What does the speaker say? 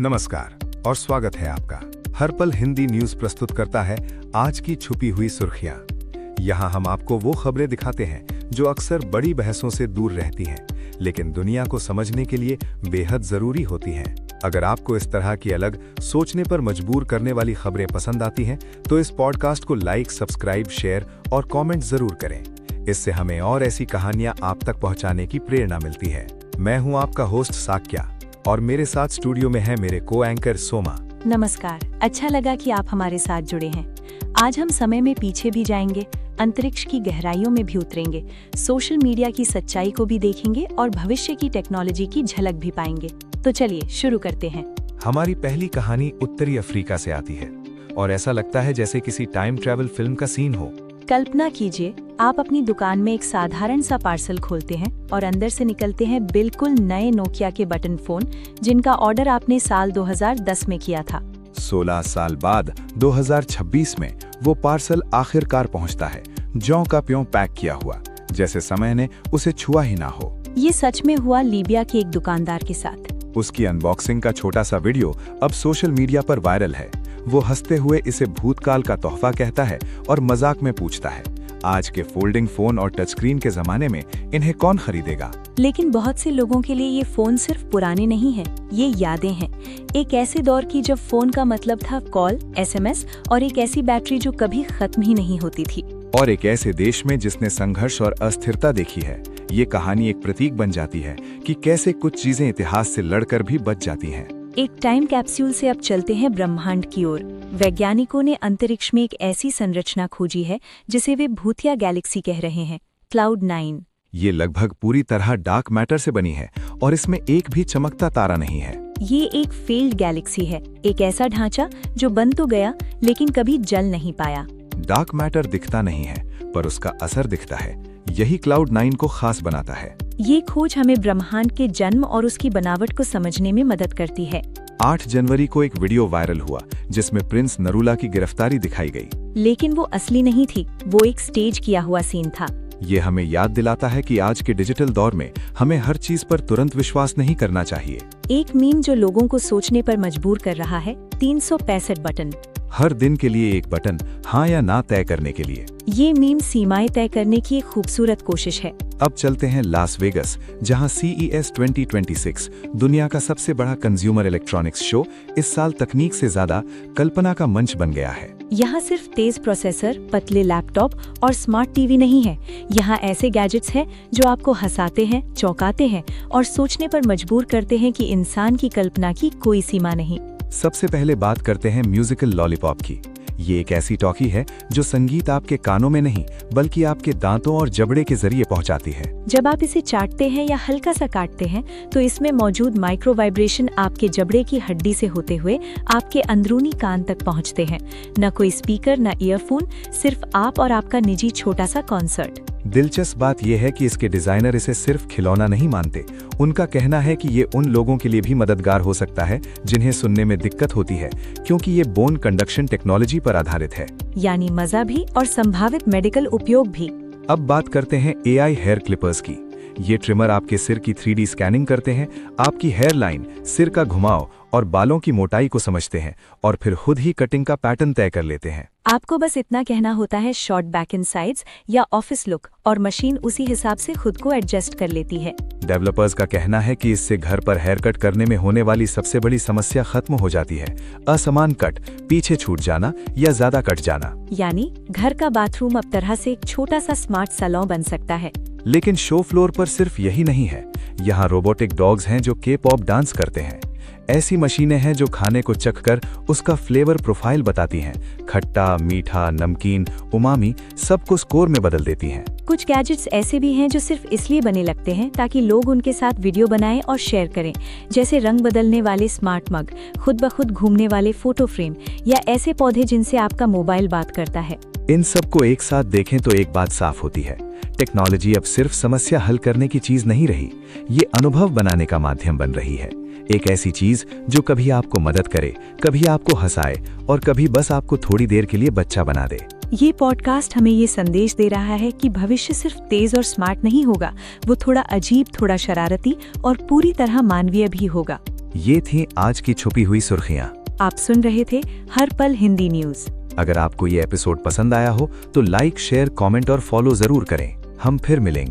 नमस्कार और स्वागत है आपका। हर पल हिंदी न्यूज प्रस्तुत करता है आज की छुपी हुई सुर्खियां। यहां हम आपको वो खबरें दिखाते हैं जो अक्सर बड़ी बहसों से दूर रहती हैं, लेकिन दुनिया को समझने के लिए बेहद जरूरी होती हैं। अगर आपको इस तरह की अलग, सोचने पर मजबूर करने वाली खबरें पसंद आती हैं, तो इस पॉडकास्ट को लाइक, सब्सक्राइब, शेयर और कमेंट जरूर करें। इससे हमें और ऐसी कहानियां आप तक पहुंचाने की प्रेरणा मिलती है। मैं हूं आपका होस्ट साक्या और मेरे साथ स्टूडियो में है मेरे को एंकर सोमा। नमस्कार, अच्छा लगा कि आप हमारे साथ जुड़े हैं। आज हम समय में पीछे भी जाएंगे, अंतरिक्ष की गहराइयों में भी उतरेंगे, सोशल मीडिया की सच्चाई को भी देखेंगे और भविष्य की टेक्नोलॉजी की झलक भी पाएंगे। तो चलिए शुरू करते हैं। हमारी पहली कहानी उत्तरी अफ्रीका से आती है और ऐसा लगता है जैसे किसी टाइम ट्रैवल फिल्म का सीन हो। कल्पना कीजिए, आप अपनी दुकान में एक साधारण सा पार्सल खोलते हैं और अंदर से निकलते हैं बिल्कुल नए नोकिया के बटन फोन, जिनका ऑर्डर आपने साल 2010 में किया था। 16 साल बाद 2026 में वो पार्सल आखिरकार पहुंचता है, ज्यों का प्यों पैक किया हुआ, जैसे समय ने उसे छुआ ही ना हो। ये सच में हुआ लीबिया के एक दुकानदार के साथ। उसकी अनबॉक्सिंग का छोटा सा वीडियो अब सोशल मीडिया पर वायरल है। वो हंसते हुए इसे भूतकाल का तोहफा कहता है और मजाक में पूछता है, आज के फोल्डिंग फोन और टच स्क्रीन के जमाने में इन्हें कौन खरीदेगा। लेकिन बहुत से लोगों के लिए ये फोन सिर्फ पुराने नहीं हैं, ये यादें हैं। एक ऐसे दौर की जब फोन का मतलब था कॉल, SMS और एक ऐसी बैटरी जो कभी खत्म ही नहीं होती थी। और एक ऐसे देश में जिसने संघर्ष और अस्थिरता देखी है। ये कहानी एक प्रतीक बन जाती है कि कैसे कुछ चीजें इतिहास से लड़कर भी बच जाती हैं। एक टाइम कैप्सूल से अब चलते हैं ब्रह्मांड की ओर। वैज्ञानिकों ने अंतरिक्ष में एक ऐसी संरचना खोजी है जिसे वे भूतिया गैलेक्सी कह रहे हैं, Cloud9। ये लगभग पूरी तरह डार्क मैटर से बनी है और इसमें एक भी चमकता तारा नहीं है। ये एक फेल्ड गैलेक्सी है, एक ऐसा ढांचा जो बन तो गया लेकिन कभी जल नहीं पाया। डार्क मैटर दिखता नहीं है पर उसका असर दिखता है। यही Cloud9 को खास बनाता है। ये खोज हमें ब्रह्मांड के जन्म और उसकी बनावट को समझने में मदद करती है। 8 जनवरी को एक वीडियो वायरल हुआ जिसमें प्रिंस नरूला की गिरफ्तारी दिखाई गई। लेकिन वो असली नहीं थी, वो एक स्टेज किया हुआ सीन था। ये हमें याद दिलाता है कि आज के डिजिटल दौर में हमें हर चीज पर तुरंत विश्वास नहीं करना चाहिए। एक मीम जो लोगों को सोचने पर मजबूर कर रहा है, 365 बटन। हर दिन के लिए एक बटन, हाँ या ना तय करने के लिए। ये मीम सीमाएं तय करने की एक खूबसूरत कोशिश है। अब चलते हैं लास वेगस, जहां CES 2026 दुनिया का सबसे बड़ा कंज्यूमर इलेक्ट्रॉनिक्स शो इस साल तकनीक से ज्यादा कल्पना का मंच बन गया है। यहाँ सिर्फ तेज प्रोसेसर, पतले लैपटॉप और स्मार्ट टीवी नहीं है। यहाँ ऐसे गैजेट्स हैं जो आपको हंसाते हैं, चौंकाते हैं और सोचने पर मजबूर करते हैं कि इंसान की कल्पना की कोई सीमा नहीं। सबसे पहले बात करते हैं म्यूजिकल लॉलीपॉप की। ये एक ऐसी टॉफी है जो संगीत आपके कानों में नहीं बल्कि आपके दांतों और जबड़े के जरिए पहुंचाती है। जब आप इसे चाटते हैं या हल्का सा काटते हैं तो इसमें मौजूद माइक्रो वाइब्रेशन आपके जबड़े की हड्डी से होते हुए आपके अंदरूनी कान तक पहुंचते हैं। न कोई स्पीकर, न ईयरफोन, सिर्फ आप और आपका निजी छोटा सा कॉन्सर्ट। दिलचस्प बात यह है कि इसके डिजाइनर इसे सिर्फ खिलौना नहीं मानते। उनका कहना है कि ये उन लोगों के लिए भी मददगार हो सकता है जिन्हें सुनने में दिक्कत होती है, क्योंकि ये बोन कंडक्शन टेक्नोलॉजी पर आधारित है। यानी मजा भी और संभावित मेडिकल उपयोग भी। अब बात करते हैं AI हेयर क्लिपर्स की। ये ट्रिमर आपके सिर की 3D स्कैनिंग करते हैं, आपकी हेयर लाइन, सिर का घुमाव और बालों की मोटाई को समझते हैं और फिर खुद ही कटिंग का पैटर्न तय कर लेते हैं। आपको बस इतना कहना होता है शॉर्ट बैक इन साइड्स या ऑफिस लुक, और मशीन उसी हिसाब से खुद को एडजस्ट कर लेती है। डेवलपर्स का कहना है कि इससे घर पर हेयर कट करने में होने वाली सबसे बड़ी समस्या खत्म हो जाती है, असमान कट, पीछे छूट जाना या ज्यादा कट जाना। यानी घर का बाथरूम अब तरह से एक छोटा सा स्मार्ट सैलून बन सकता है। लेकिन शो फ्लोर पर सिर्फ यही नहीं है। यहाँ रोबोटिक डॉग्स हैं जो K-पॉप डांस करते हैं। ऐसी मशीनें हैं जो खाने को चखकर उसका फ्लेवर प्रोफाइल बताती हैं। खट्टा, मीठा, नमकीन, उमामी सबको स्कोर में बदल देती हैं। कुछ गैजेट्स ऐसे भी हैं जो सिर्फ इसलिए बने लगते हैं ताकि लोग उनके साथ वीडियो बनाएं और शेयर करें, जैसे रंग बदलने वाले स्मार्ट मग, खुद ब खुद घूमने वाले फोटो फ्रेम या ऐसे पौधे जिनसे आपका मोबाइल बात करता है। इन सबको एक साथ देखें तो एक बात साफ होती है, टेक्नोलॉजी अब सिर्फ समस्या हल करने की चीज नहीं रही, ये अनुभव बनाने का माध्यम बन रही है। एक ऐसी चीज जो कभी आपको मदद करे, कभी आपको हंसाए और कभी बस आपको थोड़ी देर के लिए बच्चा बना दे। ये पॉडकास्ट हमें ये संदेश दे रहा है कि भविष्य सिर्फ तेज और स्मार्ट नहीं होगा, वो थोड़ा अजीब, थोड़ा शरारती और पूरी तरह मानवीय भी होगा। ये थी आज की छुपी हुई सुर्खियां। आप सुन रहे थे हर पल हिंदी न्यूज। अगर आपको ये एपिसोड पसंद आया हो तो लाइक, शेयर, कमेंट और फॉलो जरूर करें। हम फिर मिलेंगे।